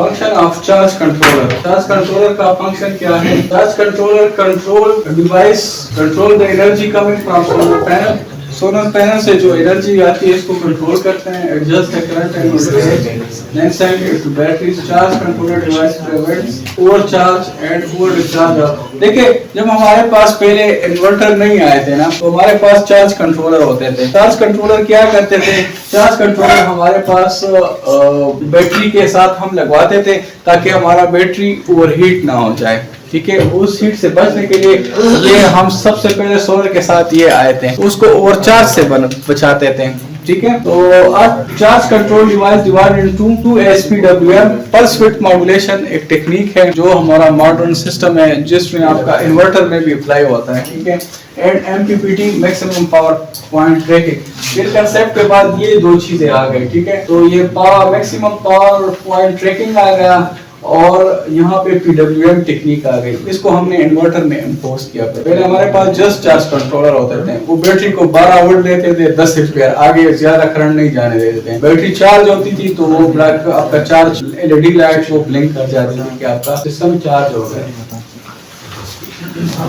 Function of charge controller. Charge controller का function क्या है? Charge controller control device, control the energy coming from solar panel. Solar panel से जो energy आती है इसको कंट्रोल करते हैं, adjust the current and then send it to batteries. Charge controller device prevents overcharge and over discharge. देखिए, जब हमारे पास पहले इन्वर्टर नहीं आए थे ना, तो हमारे पास चार्ज कंट्रोलर होते थे। चार्ज कंट्रोलर क्या करते थे? चार्ज कंट्रोलर हमारे पास बैटरी के साथ हम लगवाते थे ताकि हमारा बैटरी ओवरहीट ना हो जाए। ठीक है, उस हीट से बचने के लिए ये हम सबसे पहले सोलर के साथ ये आए थे, उसको ओवरचार्ज से बचाते थे। ठीक है, तो charge control device divided into 2 SPWM pulse width modulation एक टेक्निक है जो हमारा मॉडर्न सिस्टम है जिसमें आपका इन्वर्टर में भी अप्लाई होता है। ठीक है, and MPPT maximum power point trekking. फिर कंसेप्ट के बाद ये दो चीजें आ गई। ठीक है, तो ये power maximum power point tracking आ गया और यहाँ पे पीडब्ल्यूएम टेक्निक आ गई। इसको हमने इन्वर्टर में इम्पोज किया। पहले हमारे पास जस्ट चार्ज कंट्रोलर होते थे, वो बैटरी को 12 वोल्ट देते थे, 10 एम्पीयर, आगे ज्यादा करंट नहीं जाने देते थे। बैटरी चार्ज होती थी तो वो ब्लैक आपका चार्ज एलईडी लाइट वो ब्लिंक कर जाती थी कि आपका सिस्टम चार्ज हो गया।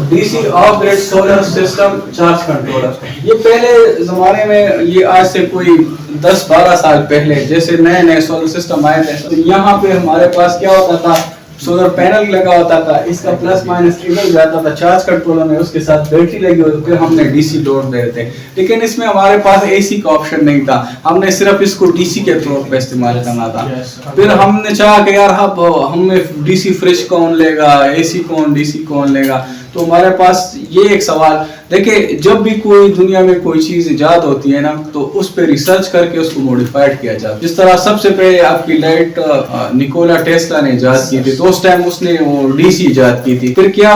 DC off grid solar system charge controller, ये पहले जमाने में, ये आज से कोई 10-12 साल पहले जैसे नए नए सोलर सिस्टम आए थे, तो यहाँ पे हमारे पास क्या होता था, सोलर पैनल लगा होता था, इसका प्लस माइनस इधर जाता था चार्ज कंट्रोलर में, उसके साथ बैटरी लगी होती, फिर हमने डीसी लोड दे रहे थे। लेकिन इसमें हमारे पास एसी का ऑप्शन नहीं था, हमने सिर्फ इसको डीसी के तौर पे इस्तेमाल करना था। फिर हमने चाहा कि यार हमें डीसी फ्रिज कौन लेगा, एसी कौन, डीसी कौन लेगा। तो हमारे पास ये एक सवाल, देखिए जब भी कोई दुनिया में कोई चीज इजाद होती है ना, तो उस पर रिसर्च करके उसको मॉडिफाइड किया जाता है। जिस तरह सबसे पहले आपकी लाइट निकोला टेस्ला ने इजाद की थी, तो उस टाइम उसने वो डीसी इजाद की थी। फिर क्या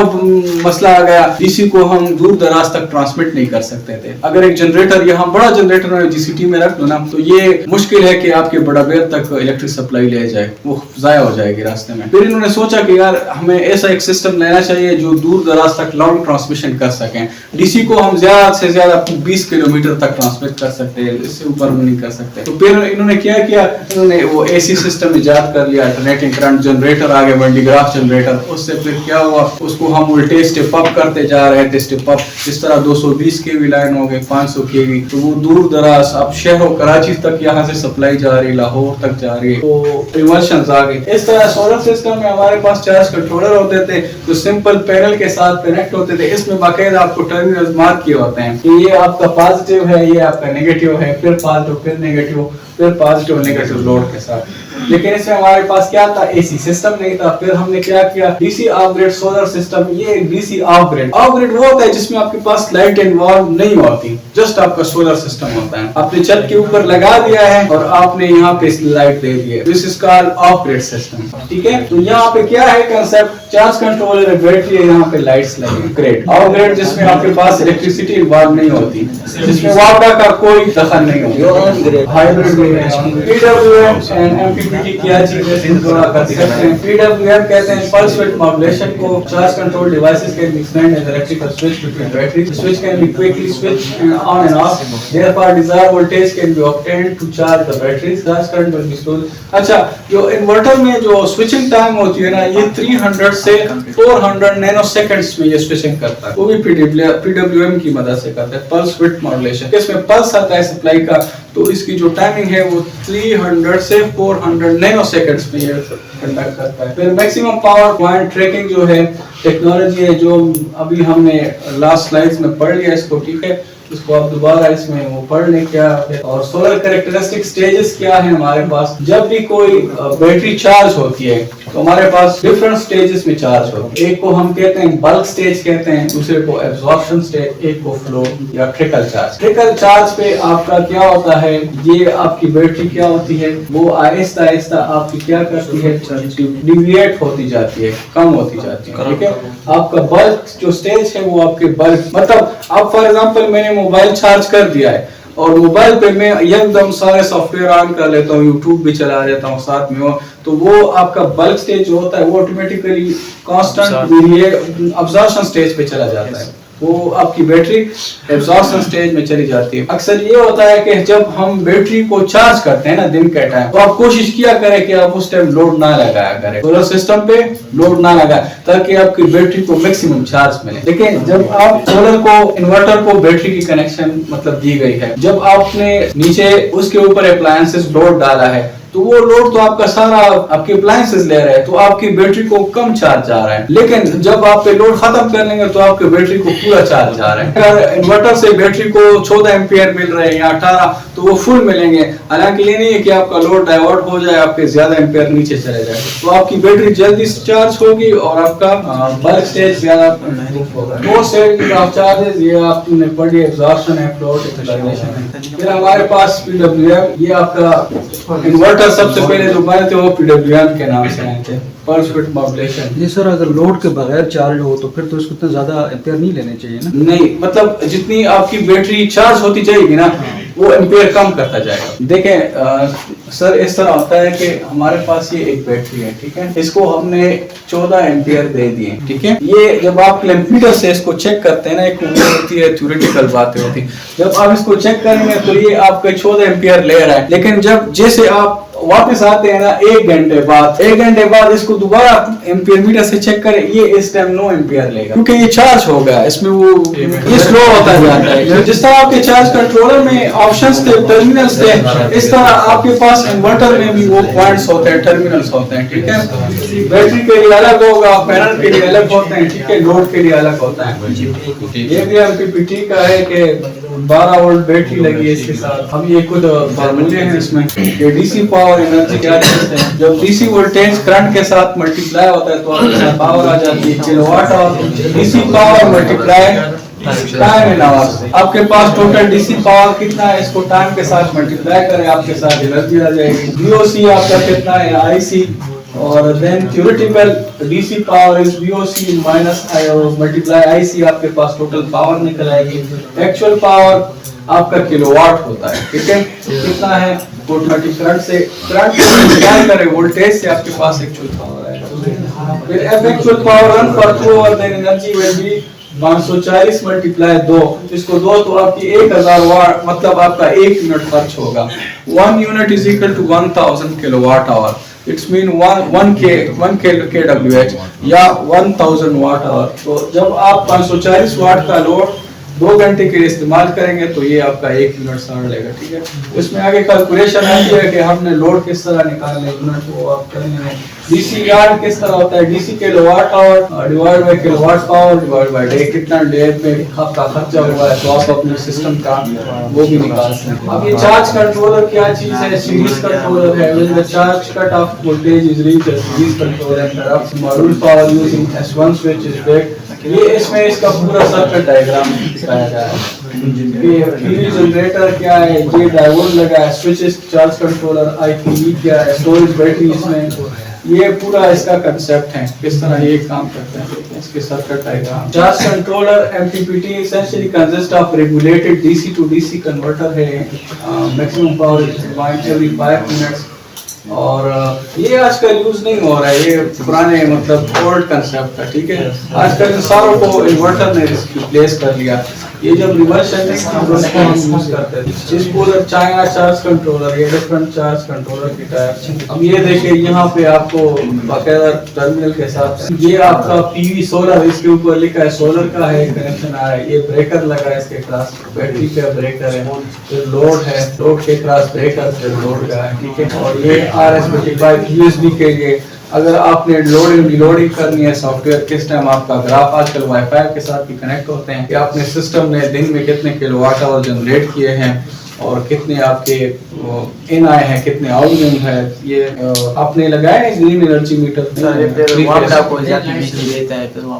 मसला आ गया, डीसी को हम दूर दराज तक ट्रांसमिट नहीं कर सकते थे। अगर एक जनरेटर, यहाँ बड़ा जनरेटर जीसीटी में रख लो ना, तो ये मुश्किल है कि आपके बड़ाबेर तक इलेक्ट्रिक सप्लाई ले जाए, वो जाया हो जाएगी रास्ते में। फिर इन्होंने सोचा कि यार हमें ऐसा एक सिस्टम लेना चाहिए जो दूर दराज तक लॉन्ग ट्रांसमिशन कर सकें। डीसी को हम ज्यादा से ज्यादा 20 किलोमीटर तक ट्रांसमिट कर सकते हैं, इससे ऊपर नहीं कर सकते। तो फिर इन्होंने क्या किया, इन्होंने वो एसी सिस्टम इजाद कर लिया, अल्टरनेटिंग करंट जनरेटर आ गए, वंडीग्राफ जनरेटर। उससे फिर क्या हुआ, उसको हम वोल्टेज स्टेप अप करते जा रहे थे, स्टेप अप, जिस तरह 220 केवी लाइन हो गई, 500 केवी, तो वो दूर दराज अब शहरों कराची तक यहाँ से सप्लाई जा रही, लाहौर तक जा रही, तो रिवर्शन आ गई। इस तरह सोलर सिस्टम में हमारे पास चार्ज कंट्रोलर होते थे जो सिंपल पैनल के साथ कनेक्ट होते थे। इसमें बाकायदा आपको टर्मिनल मार्क किए होते हैं कि ये आपका पॉजिटिव है, ये आपका नेगेटिव है, फिर पॉजिटिव, फिर नेगेटिव, फिर पॉजिटिव नेगेटिव लोड के साथ। लेकिन इसमें हमारे पास क्या था, एसी सिस्टम नहीं था। फिर हमने क्या किया, DC off grid solar system. ये DC off grid, off grid वो होता है जिसमें आपके पास लाइट इन्वॉल्व नहीं होती, जस्ट आपका सोलर सिस्टम होता है, आपने छत के ऊपर लगा दिया है और आपने यहाँ पे लाइट दे दी है। This is called off grid system. ठीक है, तो यहाँ पे क्या है कंसेप्ट, चार्ज कंट्रोलर है, बैटरी है, यहाँ पे लाइट्स लगी। ग्रिड, ऑफ ग्रिड जिसमें आपके पास इलेक्ट्रिसिटी इन्वॉल्व नहीं होती, जिसमें वाटर का कोई दखल नहीं होता। हाइब्रिड पीडब्ल्यूएम एंड एमपीपीटी क्या चीज है, थोड़ा कर सकते हैं। पीडब्ल्यूएम कहते हैं पल्स विड्थ मॉड्यूलेशन को। Charge control devices can be explained as electrical switch between battery. The switch can be quickly switched on and off. Therefore, desired voltage can be obtained to charge the batteries. Charge current will be stored. अच्छा, जो inverter में जो switching time होती है ना, ये 300 से 400 nano seconds में ये स्विचिंग करता है, वो भी पीडब्ल्यूएम की मदद से करता है, पल्स विड्थ मॉड्यूलेशन। इसमें पल्स आता है सप्लाई का, तो इसकी जो टाइमिंग है वो 300 से 400 नैनो सेकंड्स में ये कंडक्ट करता है। फिर मैक्सिमम पावर पॉइंट ट्रैकिंग जो है टेक्नोलॉजी है, जो अभी हमने लास्ट स्लाइड्स में पढ़ लिया इसको। ठीक है, इसको आप दोबारा इसमें वो पढ़ लें क्या है। और सोलर कैरेक्टरिस्टिक स्टेजेस क्या है हमारे पास, जब भी कोई बैटरी चार्ज होती है तो हमारे पास डिफरेंट स्टेजेस में चार्ज होती है। एक को हम कहते हैं बल्क स्टेज कहते हैं, दूसरे को एब्जॉर्प्शन स्टेज, एक को फ्लो या ट्रिकल चार्ज। ट्रिकल चार्ज पे आपका क्या होता है, ये आपकी बैटरी क्या होती है, वो आहिस्ता आहिस्ता आपकी क्या करती है, डिविएट होती जाती है, कम होती जाती है। ठीक है, आपका बल्क जो स्टेज है वो आपके बल्क, मतलब आप फॉर एग्जांपल मैंने मोबाइल चार्ज कर दिया है और मोबाइल पे मैं एकदम सारे सॉफ्टवेयर ऑन कर लेता हूँ, यूट्यूब भी चला लेता हूँ साथ में हो, तो वो आपका बल्क स्टेज जो होता है वो ऑटोमेटिकली कांस्टेंट अब्जॉर्प्शन स्टेज पे चला जाता है। वो आपकी बैटरी एग्जॉस्शन स्टेज में चली जाती है। अक्सर ये होता है कि जब हम बैटरी को चार्ज करते हैं ना दिन के टाइम, तो आप कोशिश किया करें कि आप उस टाइम लोड ना लगाया करें, सोलर सिस्टम पे लोड ना लगाए, ताकि आपकी बैटरी को मैक्सिमम चार्ज मिले। लेकिन जब आप सोलर को, इन्वर्टर को बैटरी की कनेक्शन मतलब दी गई है, जब आपने नीचे उसके ऊपर अप्लायंसेस लोड डाला है, तो वो लोड तो आपका सारा आपके अप्लायंसेस ले रहे हैं, तो आपकी बैटरी को कम चार्ज जा रहा है। लेकिन जब आप पे लोड खत्म कर लेंगे तो आपके बैटरी को पूरा चार्ज जा रहा है। अगर इन्वर्टर से बैटरी को 14 एम्पियर मिल रहे हैं या 18, तो वो फुल मिलेंगे। हालांकि ये नहीं है कि आपका लोड डाइवर्ट हो जाए, आपके ज्यादा एम्पियर नीचे चले जाए, तो आपकी बैटरी जल्दी चार्ज होगी और आपका बल्क स्टेज ज्यादा होगा। दो स्टेज ऑफ चार्जेस, ये आपने पढ़ी, एग्जॉस्शन है, फ्लोट एक्सप्लानेशन है। फिर हमारे पास PWM, ये आपका इन्वर्टर सबसे पहले जो बने थे वो PWM के नाम से आए थे, पल्स विड्थ मॉड्यूलेशन। जी सर, अगर लोड के बगैर चार्ज हो तो फिर तो इसको इतना ज्यादा एम्पियर नहीं लेने चाहिए ना? नहीं, मतलब जितनी आपकी बैटरी चार्ज होती जाएगी ना, वो एम्पियर कम करता जाएगा। देखें सर, इस तरह होता है कि हमारे पास ये एक बैटरी है, ठीक है, इसको हमने 14 एम्पियर दे दिए, ठीक है। ये जब आप एम्पीटर से इसको चेक करते हैं ना, एक वो होती है थ्योरेटिकल बातें होती है, जब आप इसको चेक करेंगे तो ये आपका 14 एम्पियर ले रहा है। लेकिन जब जैसे आप वापस आते हैं ना 1 घंटे बाद इसको दोबारा एम्पियर मीटर से चेक करें, ये इस टाइम 9 एम्पियर लेगा, क्योंकि ये चार्ज हो गया, इसमें वो ये स्लो होता जाता है। जिस तरह आपके चार्ज कंट्रोलर में ऑप्शंस थे, टर्मिनल्स थे, इस तरह आपके पास इन्वर्टर में भी वो पॉइंट्स होते हैं, टर्मिनल्स होते हैं, ठीक है। बैटरी के लिए अलग होगा, पैनल के लिए अलग होते हैं, ठीक है, लोड के लिए अलग होता है। ये भी MPPT का है कि 12 वोल्ट बैटरी लगी है इसके साथ। अब ये कुछ फार्मूले हैं इसमें, ये डीसी पावर एनर्जी क्या कहते हैं। जब डीसी वोल्टेज करंट के साथ मल्टीप्लाई होता है तो आपके साथ पावर आ जाती है kilowatt hour. DC power multiply time in hours से, आपके पास टोटल डीसी पावर कितना है, इसको टाइम के साथ मल्टीप्लाई करें, आपके साथ एनर्जी आ जाएगी। VOC आपका कितना है, IC, और then theoretical DC power is VOC minus multiply IC, आपके पास टोटल पावर निकल आएगी। एक्चुअल पावर आपका किलोवाट होता है, ठीक है, कितना है, 430 करंट से, करंट को मल्टीप्लाई करें वोल्टेज से, आपके पास एक्चुअल पावर है। फिर F एक्चुअल पावर रन पर 2 और then energy will be 540 multiply 2, इसको 2 तो आपकी 1000 वाट, मतलब आपका 1 यूनिट खर्च होगा। 1 unit is equal to 1000 kilowatt hour, it's mean 1 kWh या 1000 वाट आवर। तो जब आप 540 वाट का लोड 2 घंटे के लिए इस्तेमाल करेंगे तो ये आपका 1 यूनिट साढ़ लेगा, ठीक है। इसमें आगे कैलकुलेशन आती है कि हमने लोड किस तरह निकालना है, यूनिट वो आप करेंगे। डीसी यार्ड किस तरह होता है, DC kilowatt hour divide by kilowatt power divide by day, कितना डे में आपका खर्चा हुआ है, तो आप अपने सिस्टम का वो भी निकाल सकते हैं। अब ये चार्ज कंट्रोलर क्या चीज है, सीरीज कंट्रोलर है। When the charge cut off voltage is reached, series controller interrupts module power using S1 switch is break. ये इसमें इसका पूरा सर्किट डायग्राम दिखाया गया है। ये जनरेटर क्या है, ये डायोड लगा है, स्विचेस, चार्ज कंट्रोलर, IPV क्या है, स्टोरेज बैटरी, इसमें ये पूरा इसका कंसेप्ट है, किस तरह ये काम करते हैं, इसके circuit diagram. Charge controller MPPT essentially consists of regulated DC to DC converter है, maximum power is defined every 5 minutes. और ये आजकल यूज नहीं हो रहा है, ये पुराने मतलब ओल्ड कंसेप्ट है, ठीक है। आजकल सारों को इन्वर्टर ने रिप्लेस कर लिया। ये जब रिवर्स यूज करते थे, इसको चाइना चार्ज कंट्रोलर, ये डिफरेंट चार्ज कंट्रोलर की टाइप। अब ये देखिए यहाँ पे आपको बाकायदा टर्मिनल के साथ ये आपका PV सोलर, इसके ऊपर लिखा है सोलर का है, कनेक्शन आ रहा है। ये ब्रेकर लगा है इसके क्रॉस, बैटरी का ब्रेकर है, फिर लोड है, लोड के क्रॉस ब्रेकर, फिर लोड का है, ठीक है। और ये RS-25 USB के लिए अगर आपने लोडिंग डिलोडिंग करनी है सॉफ्टवेयर, किस टाइम आपका ग्राफ आजकल वाईफाई के साथ भी कनेक्ट होते हैं कि आपने सिस्टम ने दिन में कितने किलोवाट आवर जनरेट किए हैं और कितने आपके इन आए हैं, कितने आउटगोइंग है। ये आपने लगाया है green energy meter,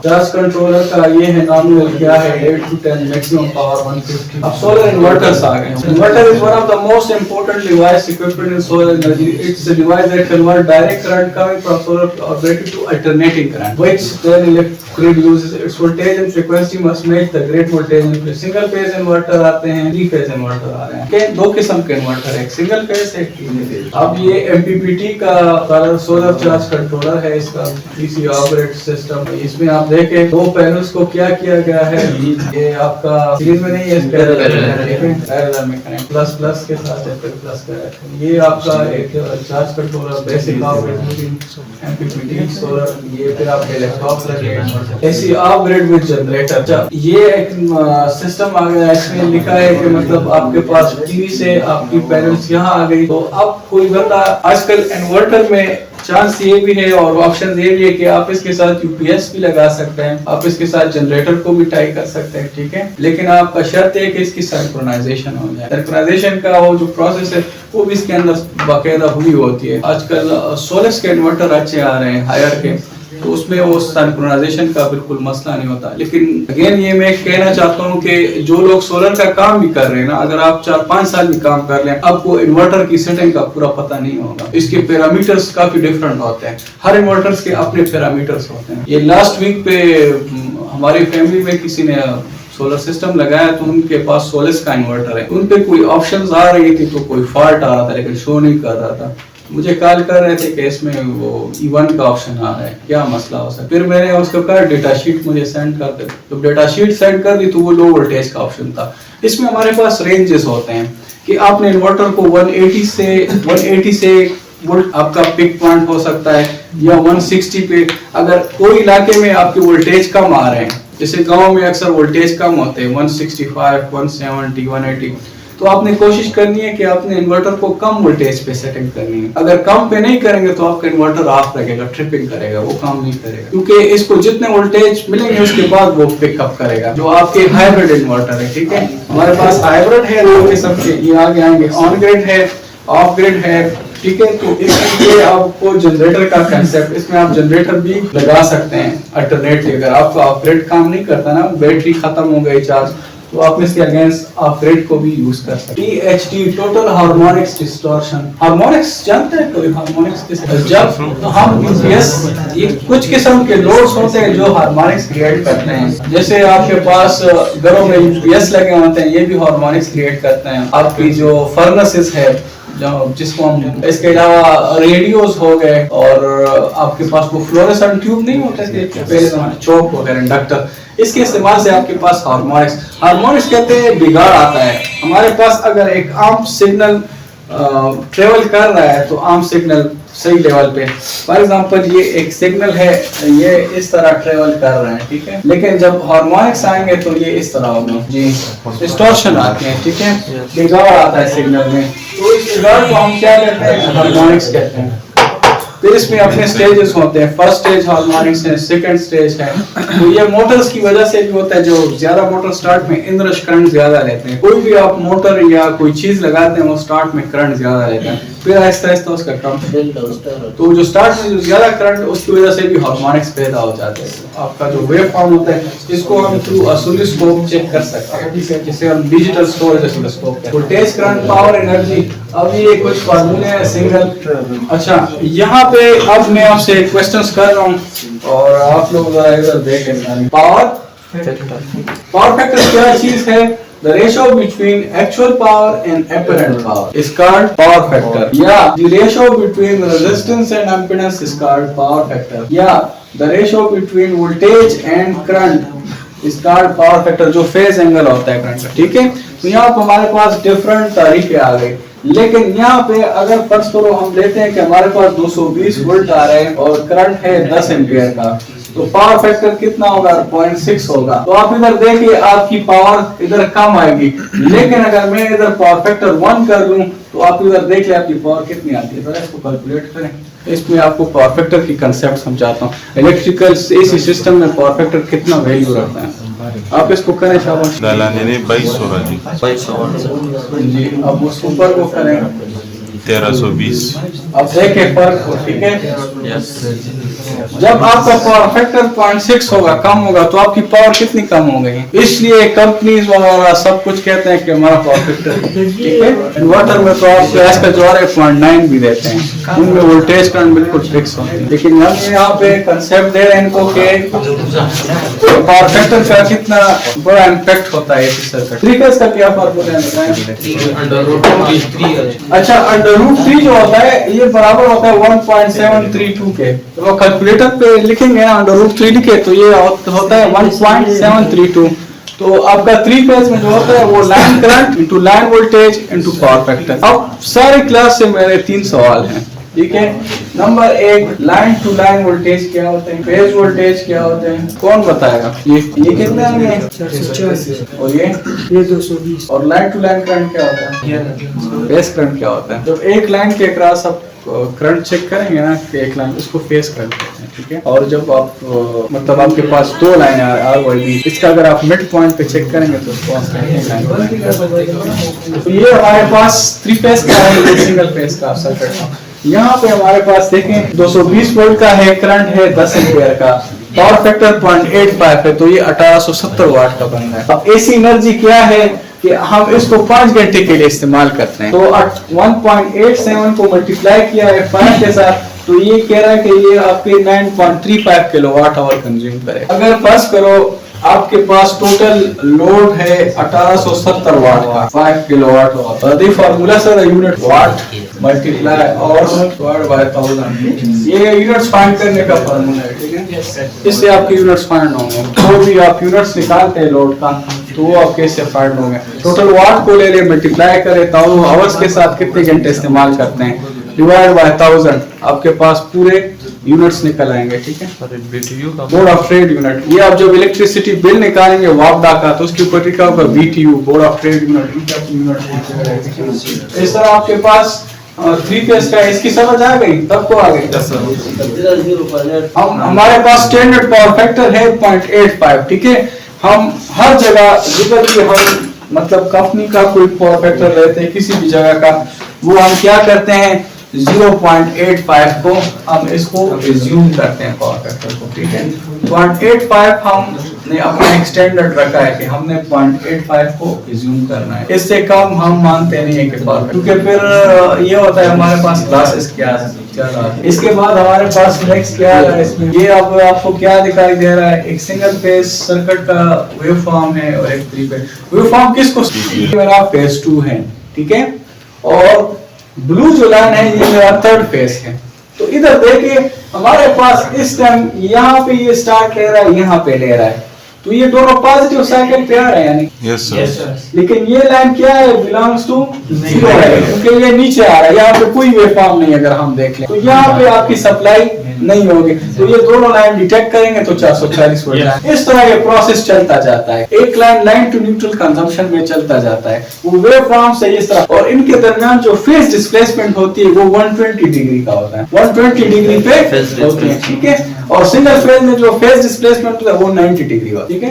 charge controller का ये है नॉमिनल क्या है 8 to 10, मैक्सिमम पावर 150। अब सोलर इन्वर्टर्स आ गए। Inverter is one of the most important device equipped in solar energy. It's a device that convert direct current coming from solar और battery to alternating current which then electric grid uses its voltage and frequency must match the grid voltage. Single phase inverter आते हैं, 3 phase inverter आ रहे हैं। के दो किस्म के inverter है, एक सिंगल फेज है, एक तीन फेज। अब ये MPPT का सोलर चार्ज कंट्रोलर है, इसका DC ऑपरेट सिस्टम। इसमें आप देखें दो पैनल्स को क्या किया गया है, ये आपका सीरीज में नहीं है, पैरेलल में कनेक्ट प्लस प्लस के साथ है, फिर प्लस का ये आपका एक charge controller basic operating MPPT solar. ये फिर आपके लैपटॉप लगे ऐसी अपग्रेड विद जनरेटर। ये एक सिस्टम आ गया, इसमें लिखा है कि मतलब आपके पास टीवी से आपकी पैनल्स यहाँ आ गई। तो अब कोई बंदा आजकल इन्वर्टर में चांस ये भी है और ऑप्शन ये भी है कि आप इसके साथ UPS भी लगा सकते हैं, आप इसके साथ जनरेटर को भी टाई कर सकते हैं, ठीक है। लेकिन आपका शर्त है कि इसकी सिंक्रोनाइजेशन हो जाए। सिंक्रोनाइजेशन का वो जो प्रोसेस है वो भी इसके अंदर बाकायदा हुई होती है। आजकल सोलस के इन्वर्टर अच्छे आ रहे हैं हायर के, तो उसमें वो सिंक्रोनाइजेशन का बिल्कुल मसला नहीं होता। लेकिन अगेन ये मैं कहना चाहता हूँ कि जो लोग सोलर का काम भी कर रहे हैं ना, अगर आप 4-5 साल भी काम कर लें, आपको इन्वर्टर की सेटिंग का पूरा पता नहीं होगा। इसके पैरामीटर्स काफी डिफरेंट होते हैं, हर इन्वर्टर्स के अपने पैरामीटर्स होते हैं। ये लास्ट वीक पे हमारी फैमिली में किसी ने सोलर सिस्टम लगाया तो उनके पास सोलस का इन्वर्टर है, उन पे कोई ऑप्शंस आ रही थी तो कोई फॉल्ट आ रहा था लेकिन शो नहीं कर रहा था। मुझे कॉल कर रहे थे कि इसमें वो E1 का ऑप्शन आ रहा है, क्या मसला हो सकता है। फिर मैंने उसको कहा डेटा शीट मुझे सेंड कर दे, तो डेटा शीट सेंड कर दी तो वो लो वोल्टेज का ऑप्शन था। इसमें हमारे पास रेंजेस होते हैं कि आपने इन्वर्टर को 180 से वोल्ट आपका पिक पॉइंट हो सकता है, या 160 पे। अगर कोई इलाके में आपके वोल्टेज कम आ रहे हैं, जैसे गाँव में अक्सर वोल्टेज कम होते हैं 165, 170, 180, तो आपने कोशिश करनी है कि आपने इन्वर्टर को कम वोल्टेज पे सेटिंग करनी है। अगर कम पे नहीं करेंगे तो आपका इन्वर्टर ऑफ लगेगा, ट्रिपिंग करेगा, वो काम नहीं करेगा, क्योंकि इसको जितने वोल्टेज मिलेंगे उसके बाद वो पिकअप करेगा। जो आपके हाइब्रिड इन्वर्टर है, ठीक है, हमारे पास हाइब्रिड है दो किस्म के, ये आगे आएंगे, ऑन ग्रिड है, ऑफ ग्रिड है, ठीक है। तो इसमें आपको जनरेटर का कंसेप्ट, इसमें आप जनरेटर भी लगा सकते हैं अल्टरनेटली। अगर आपका ऑफ ग्रिड काम नहीं करता ना, बैटरी खत्म हो गई चार्ज, तो आप इसके अगेंस्ट ऑपरेट को भी यूज कर सकते हैं। THD total harmonics distortion. Harmonics जानते हैं कोई? हार्मोनिक्स जब हम ये कुछ किस्म के लोड्स होते हैं जो हार्मोनिक्स क्रिएट करते हैं। जैसे आपके पास घरों में UPS लगे होते हैं, ये भी हार्मोनिक्स क्रिएट करते हैं। आपकी जो फर्नेसेस है जिसको हम, इसके अलावा रेडियोस हो गए, और आपके पास वो फ्लोरेसेंट ट्यूब नहीं होते थे पहले जमाने, चौक वगैरह, इंडक्टर, इसके इस्तेमाल से आपके पास हार्मोनिक्स कहते हैं बिगाड़ आता है। हमारे पास अगर एक आम सिग्नल ट्रेवल कर रहा है तो आम सिग्नल सही लेवल पे, फॉर एग्जांपल ये एक सिग्नल है, ये इस तरह ट्रेवल कर रहा है, ठीक है। लेकिन जब हार्मोनिक्स आएंगे तो ये इस तरह होगा जी, डिस्टॉर्शन आते हैं, ठीक है, बिगाड़ आता है सिग्नल में। तो इस बिगाड़ को हम क्या कहते हैं? हार्मोनिक्स कहते हैं। फिर इसमें अपने स्टेजेस होते हैं, फर्स्ट स्टेज हार्मोनिक्स है, सेकंड स्टेज है। तो ये मोटर्स की वजह से भी होता है, जो ज्यादा मोटर स्टार्ट में इनरश करंट ज्यादा लेते हैं। कोई भी आप मोटर या कोई चीज लगाते हैं वो स्टार्ट में करंट ज्यादा लेते हैं, फिर आहिस्ता आहिस्ता उसका कम, तो जो स्टार्ट में जो ज्यादा करंट, उसकी वजह से भी हार्मोनिक्स पैदा हो जाते हैं। आपका जो वेव फॉर्म होता है इसको हम थ्रू ऑसिलोस्कोप चेक कर सकते हैं, जिसे हम डिजिटल स्टोरेज ऑसिलोस्कोप कहते हैं। वोल्टेज, करंट, पावर, एनर्जी, अब ये कुछ फार्मूले हैं सिंगल। अच्छा, यहाँ पे अब मैं आपसे क्वेश्चंस कर रहा हूँ और आप लोग जरा इधर देखें। पावर फैक्टर क्या चीज है? The ratio between actual power and apparent power is called power factor. Yeah, the ratio between resistance and impedance is called power factor. Yeah, the ratio between voltage and current is called power factor. जो phase angle होता है current का, ठीक है। तो यहाँ पर हमारे पास डिफरेंट तारीखें आ गई, लेकिन यहाँ पे अगर फर्स्ट करो हम लेते हैं कि हमारे पास 220 वोल्ट आ रहे हैं और करंट है 10 एम्पियर का, तो पावर फैक्टर कितना होगा? 0.6 होगा। तो आप इधर देखिए आपकी पावर इधर कम आएगी, लेकिन अगर मैं इधर पावर फैक्टर 1 कर लूं तो आप इधर देख ले आपकी पावर कितनी आती है। तो इसको कैलकुलेट करें। इसमें आपको पावर फैक्टर की कंसेप्ट समझाता हूँ। इलेक्ट्रिकल एसी सिस्टम में पावर फैक्टर कितना वैल्यू रखता है, आप इसको करें शाबाश। 22 हो रहा जी। जी, अब उस ऊपर को करें 1320। अब देखें फर्क को, ठीक है। जब आपका पावर फैक्टर 0.6 होगा, कम होगा, तो आपकी पावर कितनी कम हो गई। इसलिए कंपनीज वगैरह सब कुछ कहते हैं कि हमारा पावर फैक्टर, ठीक है। इन्वर्टर में तो आप गैस का जो है 0.9 भी देते हैं, उनमें वोल्टेज करंट बिल्कुल फिक्स होती है। लेकिन हम यहाँ पे कंसेप्ट दे रहे हैं इनको कि पावर फैक्टर का कितना बड़ा इम्पैक्ट होता है इस सर्किट। 3 फेज का क्या फॉर्मूला है बताएं। अच्छा, √3 जो होता है ये बराबर होता है 1.732 के। तो कैलकुलेटर पे लिखेंगे ना √3 लिखे तो ये होता है 1.732। तो आपका 3 फेज में जो होता है वो line current into line voltage into power factor. अब सारी क्लास से मेरे 3 सवाल हैं, ठीक है। Number 1, line to line voltage क्या होते हैं, फेज वोल्टेज क्या होते हैं, कौन बताएगा। ये कितना है, 484, और ये 220। और लाइन टू लाइन करंट क्या होता है, फेज करंट क्या होता है। जब एक लाइन के क्रॉस आप करंट चेक करेंगे ना कि एक लाइन, उसको फेज करंट कहते हैं, ठीक है। और जब आप मतलब आपके पास 2 लाइन है आर और बी, इसका अगर आप मिड पॉइंट पे चेक करेंगे तो उसको आप तो ये हमारे पास 3 फेज का है, ये सिंगल फेज का सर्किट। यहाँ पे हमारे पास देखें 220 वोल्ट का है, करंट है 10 एम्पीयर का, पावर फैक्टर 0.85 है, तो ये 1870 वाट का बन रहा है। अब एसी एनर्जी क्या है कि हम इसको 5 घंटे के लिए इस्तेमाल करते हैं, तो 1.87 को मल्टीप्लाई किया है 5 के साथ, तो ये कह रहा है कि ये आपके 9.35 किलोवाट आवर कंज्यूम करे। अगर फर्ज करो आपके पास टोटल लोड है 1870 वाट का, 5 kilowatt hour. The formula sir unit watt multiply और डिवाइड बाय 1000, ये यूनिट्स फाइंड करने का फार्मूला है, ठीक है। इससे आपके यूनिट्स फाइंड होंगे। तो भी आप यूनिट्स निकालते हैं लोड का, तो वो आपके इससे फाइंड होंगे। टोटल वाट को ले ले, मल्टीप्लाई करें 1000 आवर्स के साथ कितने घंटे इस्तेमाल करते हैं, डिवाइड बाय 1000, आपके पास पूरे यूनिट्स निकल आएंगे, ठीक है। बोर्ड ऑफ ट्रेड यूनिट, ये आप जब इलेक्ट्रिसिटी बिल निकालेंगे वापडा का, तो उसके ऊपर लिखा होगा BTU, board of trade unit. इस तरह आपके पास 3 फेज का, इसकी समझ आ गई, तब को आ गई। हम हमारे पास स्टैंडर्ड पावर फैक्टर है 0.85, ठीक है। हम हर जगह जिधर भी हम मतलब कंपनी का कोई पावर फैक्टर लेते हैं किसी भी जगह का, वो हम क्या करते हैं 0.85 को हम इसको एज्यूम करते हैं पावर फैक्टर को, ठीक है। 0.85 हमने अपना एक स्टैंडर्ड रखा है कि हमने 0.85 को एज्यूम करना है, इससे कम हम मानते नहीं है कि पावर, क्योंकि फिर ये होता है हमारे पास क्लासेस क्या चल रहा है। इसके बाद हमारे पास नेक्स्ट क्या है, इसमें ये अब आपको क्या दिखाई दे रहा है, एक सिंगल फेज सर्किट का वेव फॉर्म है और एक 3 फेज वेव फॉर्म। किसको मेरा फेज 2 है, ठीक है, और ब्लू जो लाइन है ये मेरा 3rd फेज है। तो इधर देखिए हमारे पास इस टाइम यहाँ पे ये स्टार्ट ले रहा है, यहाँ पे ले रहा है, तो ये दोनों पॉजिटिव साइकिल पे आ रहे हैं यानी। Yes sir. लेकिन ये लाइन क्या है, बिलोंग्स टू 0 है, क्योंकि ये नीचे आ रहा है, यहाँ पे कोई वेव फॉर्म नहीं। अगर हम देख लें तो यहाँ पे आपकी सप्लाई नहीं होगी, तो ये दोनों लाइन डिटेक्ट करेंगे तो 440 वोल्ट। इस तरह ये प्रोसेस चलता जाता है, एक लाइन टू न्यूट्रल कंजम्पशन में चलता जाता है, वो वेव फॉर्म से इस तरह। और इनके दरमियान जो फेज डिस्प्लेसमेंट होती है वो 120 डिग्री का होता है, 120 डिग्री पे होती है, ठीक है। और सिंगल फेज में जो फेज डिस्प्लेसमेंट होता है वो 90 डिग्री होता है, ठीक है,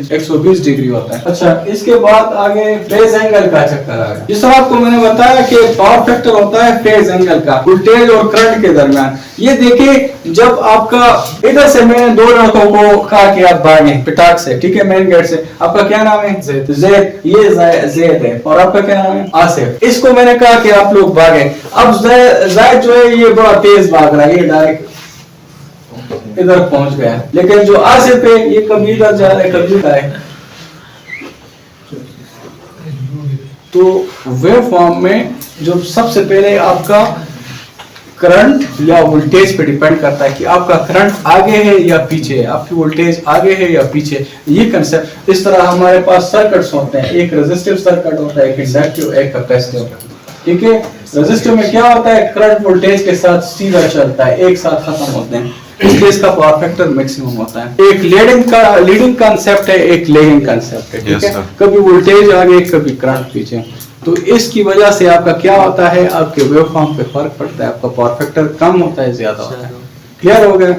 120 डिग्री होता है। अच्छा, इसके बाद आगे फेज एंगल का चक्कर आ गया। जिस तरह आपको मैंने बताया कि पावर फैक्टर होता है फेज एंगल का, वोल्टेज और करंट के दरमियान। ये देखिए जब आपका इधर से मैंने 2 लड़कों को कहा कि आप भागें पिटाक से, ठीक है, मेन गेट से। आपका क्या नाम है, ज़ैद, ये ज़ैद है, और आपका क्या नाम है, आसिफ। इसको मैंने कहा कि आप लोग भागें। अब ज़ैद जो है ये बड़ा तेज भाग रहा है, ये डायरेक्ट इधर पहुंच गया, लेकिन जो आसिफ है ये कभी इधर जा रहा है कभी उधर है। तो वेव फॉर्म में जो सबसे पहले आपका करंट या वोल्टेज पे डिपेंड करता है कि आपका करंट आगे है या पीछे है, आपकी वोल्टेज आगे है या पीछे। ये कंसेप्ट, इस तरह हमारे पास सर्किट्स होते हैं, एक रेजिस्टिव सर्किट होता है, एक इंडक्टिव, एक कैपेसिटिव, ठीक है। रेजिस्टिव में क्या होता है, करंट वोल्टेज के साथ सीधा चलता है, एक साथ खत्म होते हैं, इसलिए इसका पावर फैक्टर मैक्सिमम होता है। एक लीडिंग कंसेप्ट है, एक लैगिंग कंसेप्ट है, ठीक है। कभी वोल्टेज आगे कभी करंट पीछे। तो इसकी वजह से आपका क्या होता है, आपके वेव फॉर्म पे फर्क पड़ता है, आपका पावर फैक्टर कम होता है ज्यादा होता है। क्लियर हो गया,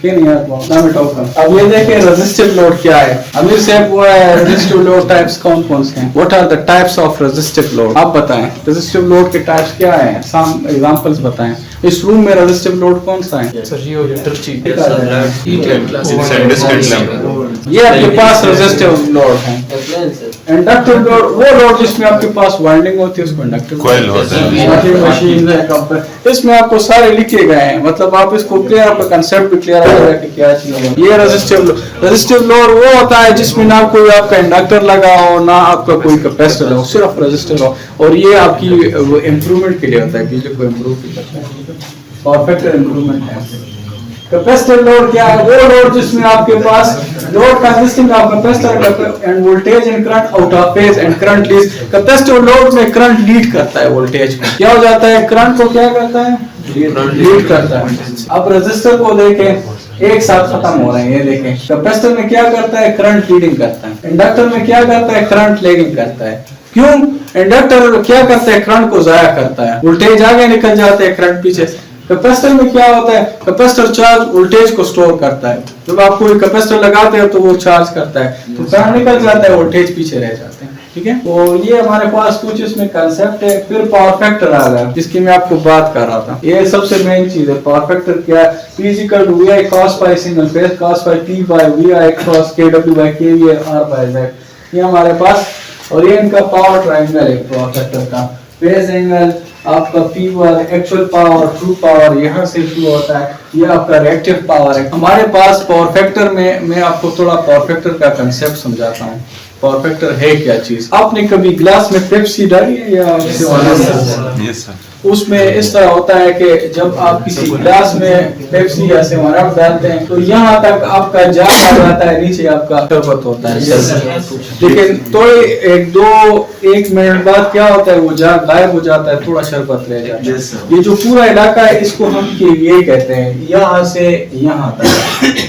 अब ये देखें रेजिस्टिव लोड क्या है। अमीर साहब वो है रेजिस्टिव लोड टाइप्स कौन कौन से हैं? What are the types of resistive load? आप बताएं रेजिस्टिव लोड के टाइप्स क्या हैं? सम एग्जांपल्स बताएं। इस रूम में रेजिस्टिव लोड कौन सा है? सर ये हो गया टर्ची ये आपके पास रेजिस्टिव लोड है। इंडक्टिव लोड वो लोड जिसमें आपके पास वाइंडिंग होती है उसको इंडक्टिव Coil होता है। मशीन है कंपनी, इसमें आपको सारे लिखे गए हैं, मतलब आप इसको क्लियर, आपका कंसेप्ट भी क्लियर हो जाएगा कि क्या चीज है। ये रेजिस्टिव लोड वो होता है जिसमें ना कोई आपका इंडक्टर लगा हो ना आपका कोई कैपेसिटर हो, सिर्फ रेजिस्टिव हो, और ये आपकी इम्प्रूवमेंट के लिए होता है, बिजली को इम्प्रूव करता है, परफेक्ट इम्प्रूवमेंट है। कैपेसिटर लोड क्या है? वो लोड जिसमें आपके पास load consisting of capacitor and voltage and current out of phase and current lead. Capacitor load में करंट लीड करता है वोल्टेज को। क्या हो जाता है? करंट को क्या करता है? लीड करता है। अब रेजिस्टर को देखें, एक साथ खत्म हो रहे हैं। ये देखें कैपेसिटर में क्या करता है? करंट लीडिंग करता है। इंडक्टर में क्या करता है? करंट लैगिंग करता है। क्यों? इंडक्टर क्या करता है? करंट को जाया करता है, वोल्टेज आगे निकल जाते हैं, करंट पीछे। कैपेसिटर में क्या होता है? कैपेसिटर चार्ज वोल्टेज को स्टोर करता है। जब आप कोई कैपेसिटर लगाते हो तो वो चार्ज करता है, तो करंट निकल जाता है, वोल्टेज पीछे रह जाते हैं। ठीक है, तो ये हमारे पास कुछ इसमें कंसेप्ट है। फिर पावर फैक्टर आ गया, जिसकी मैं आपको बात कर रहा था। ये सबसे मेन चीज है। पावर फैक्टर क्या है? P equal to VI cos pi single phase cos pi T by VI cross KW by KVA R by Z। ये हमारे पास, और ये इनका पावर ट्रायंगल है पावर फैक्टर का। फेज एंगल आपका P1 actual power, true power यहाँ से शुरू होता है, ये आपका रिएक्टिव पावर है। हमारे पास पावर फैक्टर में मैं आपको थोड़ा पावर फैक्टर का कंसेप्ट समझाता हूँ। पावर फैक्टर है क्या चीज? आपने कभी ग्लास में पेप्सी डाली है या यस सर। उसमें इस तरह होता है कि जब आप किसी ग्लास में पेप्सी या सेवन अप डालते हैं तो यहाँ तक आपका जार आ जाता है, नीचे आपका शरबत होता है। लेकिन थोड़े एक मिनट बाद क्या होता है? वो जार गायब हो जाता है, थोड़ा शरबत रह जाता है। ये जो पूरा इलाका है इसको हम KVA कहते हैं, यहाँ से यहाँ तक।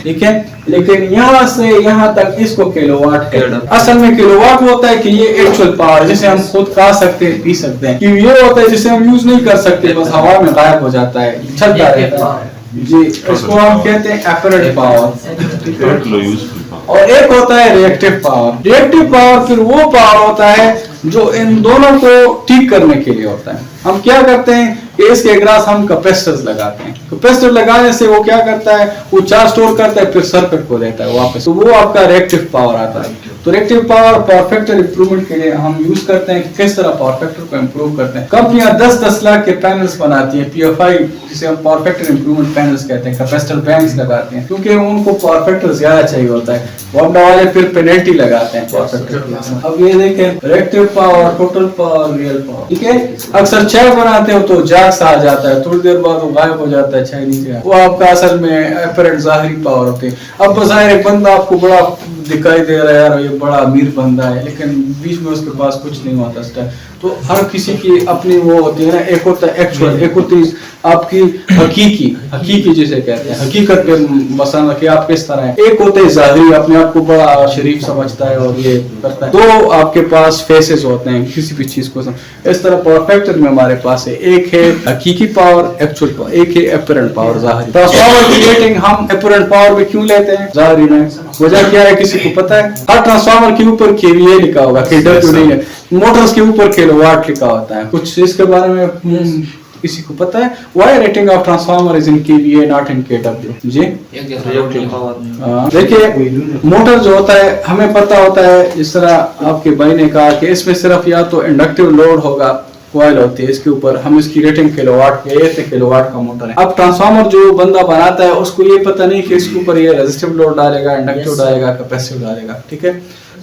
ठीक है, लेकिन यहाँ से यहाँ तक इसको किलोवाट कहते हैं। असल में किलोवाट होता है कि ये एक्चुअल पावर जिसे हम खुद खा सकते हैं, पी सकते हैं। ये होता है जिसे हम यूज नहीं कर सकते, बस हवा में गायब हो जाता है, चलता रहता है जी। इसको हम कहते हैं एपरेंट पावर। और एक होता है रिएक्टिव पावर। रिएक्टिव पावर फिर वो पावर होता है जो इन दोनों को ठीक करने के लिए होता है। हम क्या करते हैं कि इसके अक्रॉस हम कैपेसिटर्स लगाते हैं। कैपेसिटर लगाने से वो क्या करता है? वो चार्ज स्टोर करता है, फिर सर्किट को देता है वापस, तो वो आपका रिएक्टिव पावर आता है। तो reactive power power factor improvement के लिए हम यूज करते हैं। किस तरह पावर फैक्टर को इंप्रूव करते हैं? कंपनियां 10-10 लाख के पैनल्स बनाती हैं, PFI जिसे हम पावर फैक्टर इंप्रूवमेंट पैनल्स कहते हैं, कैपेसिटर बैंक्स लगाते हैं, क्योंकि उनको पावर फैक्टर ज्यादा चाहिए होता है। वापडा वाले फिर पेनल्टी लगाते हैं पावर फैक्टर। अब ये देखें reactive power, total power, real power. ठीक है, अक्सर चाय बनाते हो तो जाग सा आ जाता है, थोड़ी देर बाद वो गायब हो जाता है, चाय नीचे। वो आपका असल में अपरेंट जाहिरी पावर होती है। अब बज़ाहिर एक बंदा आपको बड़ा दिखाई दे रहा है, यार ये बड़ा अमीर बंदा है, लेकिन बीच में उसके पास कुछ नहीं होता है। तो हर किसी की अपनी वो होती है ना, एक होता है एक्चुअल, एक होती है आपकी हकीकी जिसे कहते हैं, हकीकत पे मसला कि आप किस तरह है। एक होते है जाहिरी, अपने आप को बड़ा शरीफ समझता है और ये करता है। दो आपके पास फेसेस होते हैं किसी भी चीज को। इस तरह पावर फैक्टर में हमारे पास है, एक है हकीकी पावर, एक्चुअल पावर, एक है अपरेंट पावर, जाहिरी। ट्रांसफार्मर की रेटिंग हम अपरेंट पावर में क्यों लेते हैं, जाहिरी में? वजह क्या है किसी को पता है? हर ट्रांसफार्मर के ऊपर KVA लिखा होगा, KW नहीं है। मोटर्स के ऊपर किलोवाट लिखा होता है। कुछ इसके बारे में किसी को पता है? Why rating of transformer is in KVA not in KW? जी देखिए, मोटर जो होता है हमें पता होता है, जिस तरह आपके भाई ने कहा कि इसमें सिर्फ या तो इंडक्टिव लोड होगा, कॉइल होती है इसके ऊपर, हम इसकी रेटिंग किलोवाट पे, 1 किलोवाट का मोटर है। अब ट्रांसफार्मर जो बंदा बनाता है उसको ये पता नहीं कि इसके ऊपर ये रेजिस्टिव लोड डालेगा, इंडक्टिव डालेगा, कैपेसिटिव डालेगा। ठीक है,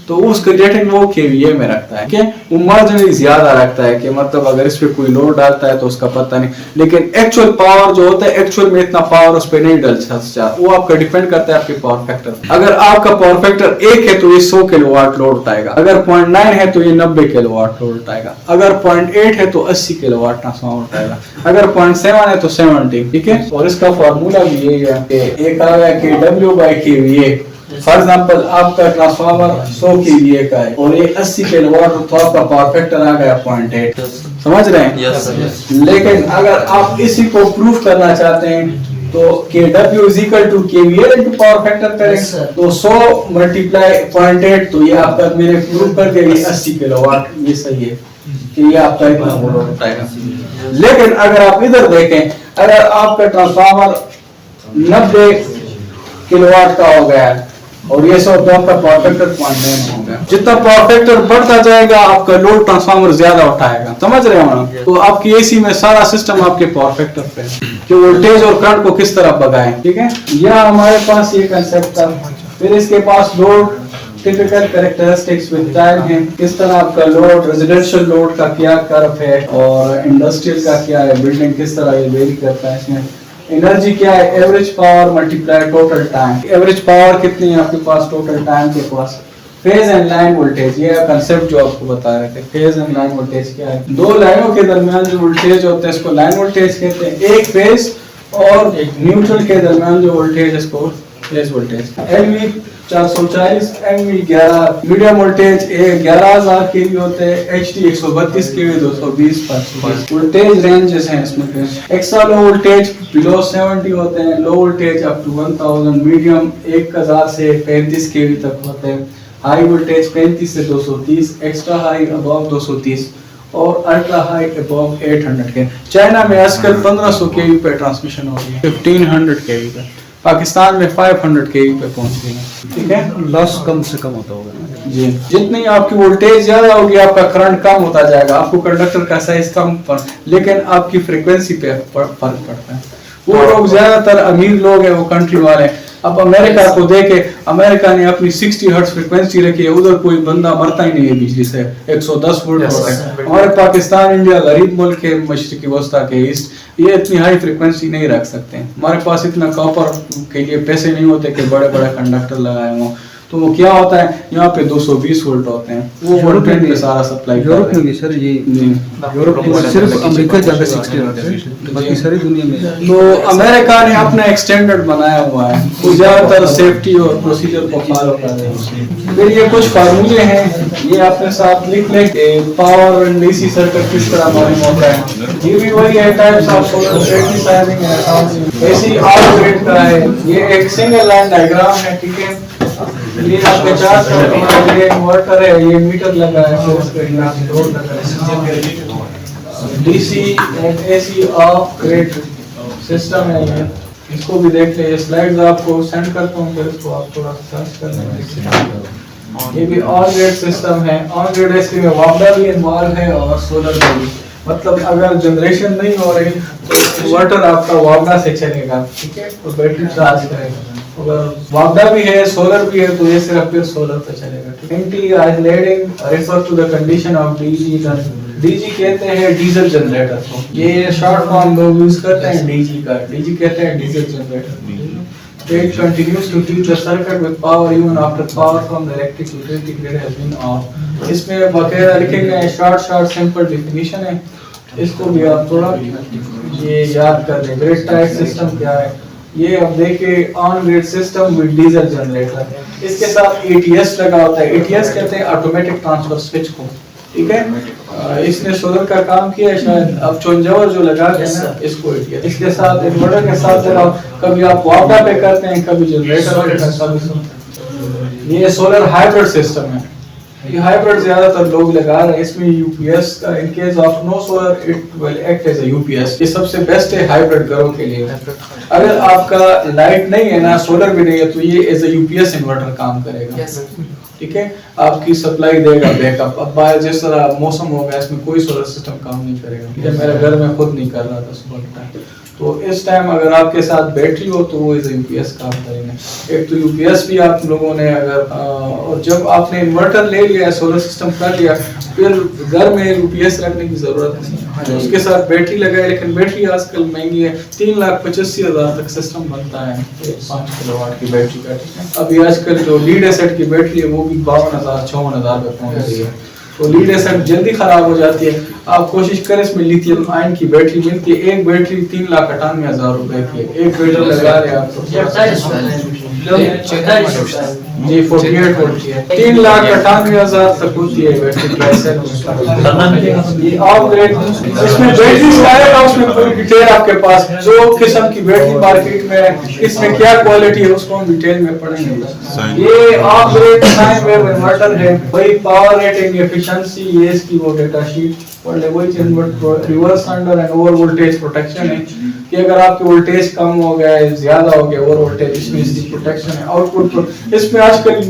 तो उसकी रेटिंग वो KVA में रखता है। ठीक है, वो मार्जिनली ज्यादा रखता है कि मतलब अगर इस पे कोई लोड डालता है तो उसका पता नहीं। लेकिन एक्चुअल पावर जो होता है, एक्चुअल में इतना पावर उस पे नहीं डल सकता, वो आपका डिपेंड करता है आपके पावर फैक्टर। अगर आपका पावर फैक्टर 1 है तो ये 100 किलोवाट लोड उठाएगा, अगर 0.9 है तो ये 90 किलोवाट लोड उठाएगा, अगर 0.8 है तो 80 किलोवाट ट्रांसफार्मर उठाएगा, अगर 0.7 है तो 70। ठीक है, और इसका फार्मूला भी यही है कि एक आ गया KW by KVA। For example आपका ट्रांसफार्मर 100 KVA का है और ये 80 किलोवाट, तो आपका पावर फैक्टर आ गया 0.8। समझ रहे हैं? yes, लेकिन अगर आप इसी को प्रूफ करना चाहते हैं तो KW is equal to KVA into power factor करें तो 100 मल्टीप्लाई 0.8 तो ये आपका मेरे प्रूव कर दिया ये 80 किलोवाट ये सही है कि ये आपका इतना वोल्ट उठाएगा। लेकिन अगर आप इधर देखें अगर आपका ट्रांसफार्मर 90 किलोवाट का हो गया है और ये सब तो आपका पावर फैक्टर 0.9 हो गया। जितना पावर फैक्टर बढ़ता जाएगा आपका लोड ट्रांसफार्मर ज्यादा उठाएगा, समझ रहे हो ना? तो आपकी एसी में सारा सिस्टम आपके पावर फैक्टर पे है कि वोल्टेज और करंट को किस तरह भगाएं, ठीक है? यह हमारे पास ये कंसेप्ट था। फिर इसके पास load typical characteristics with time है, किस तरह आपका लोड रेजिडेंशियल लोड का क्या कर्व है और इंडस्ट्रियल का क्या है, बिल्डिंग किस तरह ये वेरी करता है। इसमें एनर्जी क्या है, average power multiply total time, average power कितनी है आपके पास टोटल टाइम के पास। फेज एंड लाइन वोल्टेज ये कंसेप्ट जो आपको बता रहे थे, फेज एंड लाइन वोल्टेज क्या है, दो लाइनों के दरमियान जो वोल्टेज होते हैं इसको लाइन वोल्टेज कहते हैं। एक फेज और एक न्यूट्रल के दरमियान जो वोल्टेज इसको phase voltage. LV 440 MV 11 medium voltage 11,000 kV होते हैं, HD 132 kV 220 वोल्टेज रेंजेस हैं इसमें। एक्स्ट्रा लो वोल्टेज बिलो 70 होते हैं, low voltage up to 1000, medium 1000 से 35 kV तक होते हैं, हाई वोल्टेज 35 से 230, एक्स्ट्रा हाई अबव 230 और अल्ट्रा हाई अबव 800 के। चाइना में आजकल 1500 kV पे ट्रांसमिशन हो रही है, 1500 kV पे, पाकिस्तान में 500 kV पे पहुंच गई है, ठीक है? लॉस कम से कम होता होगा जी, जितनी आपकी वोल्टेज ज्यादा होगी आपका करंट कम होता जाएगा, आपको कंडक्टर का साइज कम पर, लेकिन आपकी फ्रीक्वेंसी पे फर्क पड़ता है। वो लोग ज्यादातर अमीर लोग हैं, वो कंट्री वाले। अब अमेरिका को देखे, अमेरिका ने अपनी 60 हर्ट्ज फ्रीक्वेंसी रखी है, उधर कोई बंदा मरता ही नहीं है बिजली से, 110 वोल्ट होता है। हमारे पाकिस्तान इंडिया गरीब मुल्क है, मशरिकी वस्ता के ईस्ट, ये इतनी हाई फ्रीक्वेंसी नहीं रख सकते। हमारे पास इतना कॉपर के लिए पैसे नहीं होते कि बड़े बड़े कंडक्टर लगाए हों, तो वो क्या होता है यहाँ पे 220 वोल्ट होते हैं, वो वोल्ट पे सारा सप्लाई। यूरोप में भी सर ये यूरोप में सिर्फ अमेरिका ज्यादा 60 होता है, बाकी सारी दुनिया में। तो अमेरिका ने अपना एक स्टैंडर्ड बनाया हुआ है, वो ज्यादातर सेफ्टी और प्रोसीजर को फॉलो कर रहे हैं। फिर ये कुछ फार्मूले हैं, ये अपने साथ लिख लें कि पावर एंड डीसी सर्किट किस तरह मालूम होता है। ये भी वही है, टाइप्स ऑफ सोलर साइजिंग है, एसी ऑल ग्रेड का है। ये एक सिंगल लाइन डायग्राम है, ठीक है? ये आपके 4 सर्किट, ये इन्वर्टर है, ये मीटर लगा है, लोड लगा है, DC and AC of grade system है ये। इसको भी देख ले, ये स्लाइड्स आपको सेंड करता हूँ, फिर इसको आप थोड़ा सर्च कर लेंगे। ये भी ऑन ग्रेड सिस्टम है, ऑन ग्रेड इसमें वापडा भी इन्वॉल्व है और सोलर भी, मतलब अगर जनरेशन नहीं हो रही तो इन्वर्टर आपका वापडा से चलेगा, ठीक है? तो बैटरी चार्ज करेगा। अगर वापडा भी है, सोलर भी है, तो ये सिर्फ फिर सोलर पे चलेगा। Anti isolating refer to the condition of DG. DG कहते हैं डीजल जनरेटर को, ये शॉर्ट फॉर्म लोग यूज करते हैं डीजी का, डीजी कहते हैं diesel generator. It continues to keep the circuit with power even after power from the electric utility grid has been off। इसमें बकायदा लिखे गए शॉर्ट सिंपल डेफिनेशन है, इसको भी आप थोड़ा ये याद कर लें। ग्रिड टाइप सिस्टम क्या है, ये अब देखिए on grid system with diesel generator, इसके साथ ATS लगा होता है। ATS कहते हैं ऑटोमेटिक ट्रांसफर स्विच को, ठीक है? इसने सोलर का काम किया है शायद, अब चोंजवर जो लगा है ना इसको ATS, इसके साथ इन्वर्टर के साथ लगा, कभी आप वापडा पे करते हैं, कभी जनरेटर पे करते हैं। ये सोलर हाइब्रिड सिस्टम है, ये हाइब्रिड ज्यादातर लोग लगा रहे हैं। इसमें UPS का, in case of no solar it will act as a UPS। ये सबसे बेस्ट है हाइब्रिड घरों के लिए। अगर आपका लाइट नहीं है ना, सोलर भी नहीं है, तो ये एज अ UPS इन्वर्टर काम करेगा, ठीक है? आपकी सप्लाई देगा बैकअप। अब जिस तरह मौसम होगा इसमें कोई सोलर सिस्टम काम नहीं करेगा, ठीक है? मेरे घर में खुद नहीं कर रहा था सुबह के टाइम, तो इस टाइम अगर आपके साथ बैटरी हो तो वो UPS काम करेंगे। एक तो UPS भी आप लोगों ने अगर और जब आपने इन्वर्टर ले लिया, सोलर सिस्टम कर लिया, फिर घर में UPS रखने की जरूरत नहीं है, तो उसके साथ बैटरी लगाए। लेकिन बैटरी आजकल महंगी है, 3,85,000 तक सिस्टम बनता है 5 किलोवाट की बैटरी का, ठीक है? अभी आजकल जो लीड एसिड की बैटरी है वो भी 52,000 54,000 पे पहुंच रही है, तो लीड एसिड जल्दी खराब हो जाती है। आप कोशिश करें इसमें लिथियम आयन की बैटरी मिलती है। एक बैटरी 3,98,000 रुपए की है। एक बैटरी लगा रहे आप जी 48 वोल्ट की है, 3,98,000 तक होती है बैटरी प्राइस है। ये अपग्रेड इसमें बैटरी आएगा, उसमें पूरी डिटेल आपके पास जो किस्म की बैटरी मार्केट में इसमें क्या क्वालिटी है उसको हम डिटेल में पढ़ेंगे। ये अपग्रेड साइन वेव इन्वर्टर है, वही पावर रेटिंग एफिशिएंसी ये इसकी वो डेटा शीट पढ़ ले, वही चीज but reverse under and over voltage protection है कि अगर आपकी वोल्टेज कम हो गया है ज्यादा हो गया ओवर वोल्टेज इसमें इसकी प्रोटेक्शन है। आउटपुट इसमें आजकल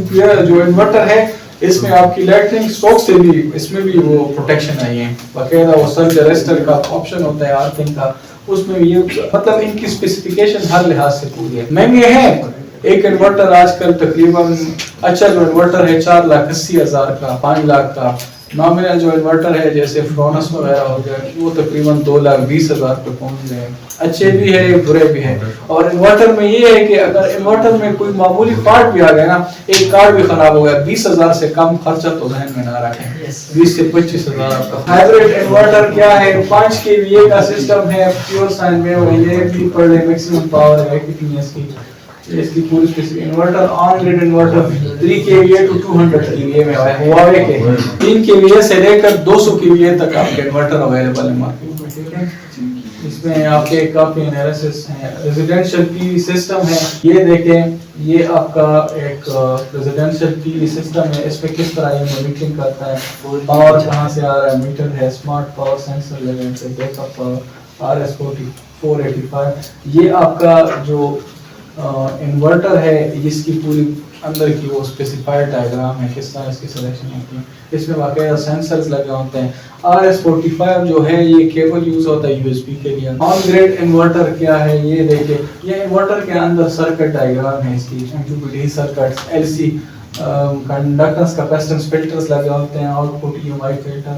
जो इन्वर्टर है इसमें आपकी इलेक्ट्रिक शॉक से भी इसमें भी वो प्रोटेक्शन आई है, बाकायदा वो सर्ज अरेस्टर का ऑप्शन होता है आर्थिंग का, उसमें ये मतलब इनकी स्पेसिफिकेशन हर लिहाज से पूरी है। महंगे हैं एक इन्वर्टर आजकल तकरीबन अच्छा जो इन्वर्टर है 4,80,000 का, 5 लाख का। नॉमिनल जो इन्वर्टर है जैसे फ्रोनस वगैरह हो गया वो तकरीबन 2,20,000 पे पहुंच गए। अच्छे भी है बुरे भी है। और इन्वर्टर में ये है कि अगर इन्वर्टर में कोई मामूली पार्ट भी आ गया ना, एक कार्ड भी खराब हो गया, 20,000 से कम खर्चा तो जहन में ना रखें, 20 से 25,000 आपका। हाइब्रिड इन्वर्टर क्या है, 5 kVA का सिस्टम है, प्योर साइन वेव है, ये भी पर डे मैक्सिमम पावर है कितनी है इसकी पूरी specific inverter on grid inverter 3 kVA to 200 kVA में है। हुआवे के 3 kVA से लेकर 200 kVA तक आपके इन्वर्टर अवेलेबल है मार्केट में, ठीक है। इसमें आपके काफी एनालिसिस है। रेजिडेंशियल पीवी सिस्टम है, ये देखें ये आपका एक रेजिडेंशियल पीवी सिस्टम है। इसमें किस तरह ये मॉनिटरिंग करता है, पावर कहाँ से आ रहा है, मीटर है, स्मार्ट पावर सेंसर लगे थे, बैकअप पावर RS485। ये आपका जो इन्वर्टर है इसकी पूरी अंदर की वो स्पेसिफाइड डायग्राम है किस तरह इसकी सिलेक्शन होती है। इसमें बाकायदा सेंसर्स लगे होते हैं। RS485 जो है ये केबल यूज होता है USB के लिए। ऑन ग्रिड इन्वर्टर क्या है ये देखिए, ये इन्वर्टर के अंदर सर्किट डायग्राम है इसकी, MPPT circuits, LC conductance capacitance filters लगे होते हैं, output EMI filter,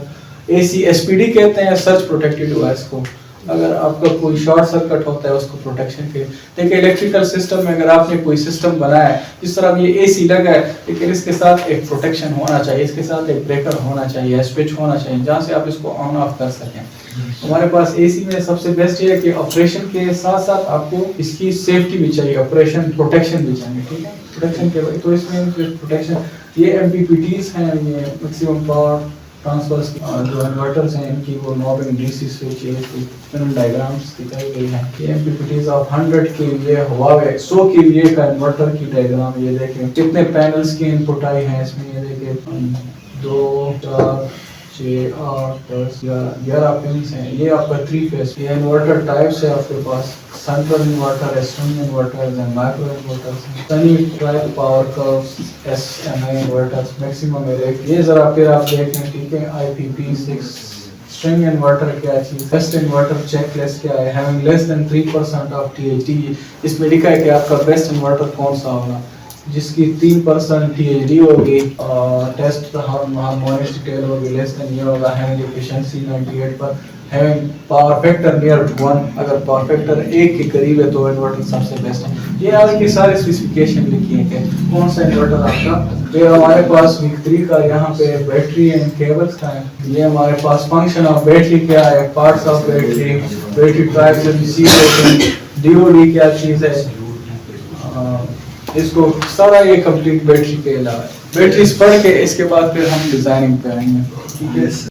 AC SPD कहते हैं सर्च प्रोटेक्टेड डिवाइस को। अगर आपका कोई शॉर्ट सर्किट होता है उसको प्रोटेक्शन के लिए। देखिए इलेक्ट्रिकल सिस्टम में अगर आपने कोई सिस्टम बनाया है जिस तरह ये AC लगा है, लेकिन इसके साथ एक प्रोटेक्शन होना चाहिए, इसके साथ एक ब्रेकर होना चाहिए, स्विच होना चाहिए जहाँ से आप इसको ऑन ऑफ कर सकें। हमारे पास AC में सबसे बेस्ट ये है कि ऑपरेशन के साथ साथ आपको इसकी सेफ्टी भी चाहिए, ऑपरेशन प्रोटेक्शन भी चाहिए, ठीक है। प्रोटेक्शन के तो इसमें प्रोटेक्शन ये MPPTs हैं, ये मैक्सिमम पावर ट्रांसफर्स जो इन्वर्टर्स हैं इनकी वो नॉबिंग DC स्विच है, डायग्राम्स दिखाई गई हैं। ये MPPTs of 100 kVA Huawei 100 kVA का इन्वर्टर की डायग्राम ये देखें कितने पैनल्स की इनपुट आई हैं इसमें, ये देखें 2 4 6 8 10 11 पिन्स हैं। ये आपका 3 फेज ये इन्वर्टर टाइप्स है आपके पास, central inverter, string inverters and micro inverters, Sunny trial power curves, SMA inverters, maximum rate. ये जरा फिर आप देखें, ठीक है। IPP6 स्ट्रिंग इन्वर्टर क्या चीज, बेस्ट इन्वर्टर चेकलिस्ट क्या है, having less than 3% of THD। इसमें लिखा है कि आपका बेस्ट इन्वर्टर कौन सा होगा जिसकी 3% THD होगी, टेस्ट हार्मोनिक डिटेल होगी लेस देन, ये होगा हैविंग एफिशिएंसी 98 पर, having power factor near to 1, अगर पावर फैक्टर 1 के करीब है तो इन्वर्टर सबसे बेस्ट है। ये आगे की सारी स्पेसिफिकेशन लिखी है कि कौन सा इन्वर्टर आपका। फिर हमारे पास V3 का यहाँ पे बैटरी एंड केबल्स का है। ये हमारे पास फंक्शन ऑफ बैटरी क्या है, parts of battery, battery types and DOD क्या चीज है, इसको सारा ये कंप्लीट बैटरी के अलावा बैटरीज पढ़ के इसके बाद फिर हम डिजाइनिंग पे आएंगे, ठीक है।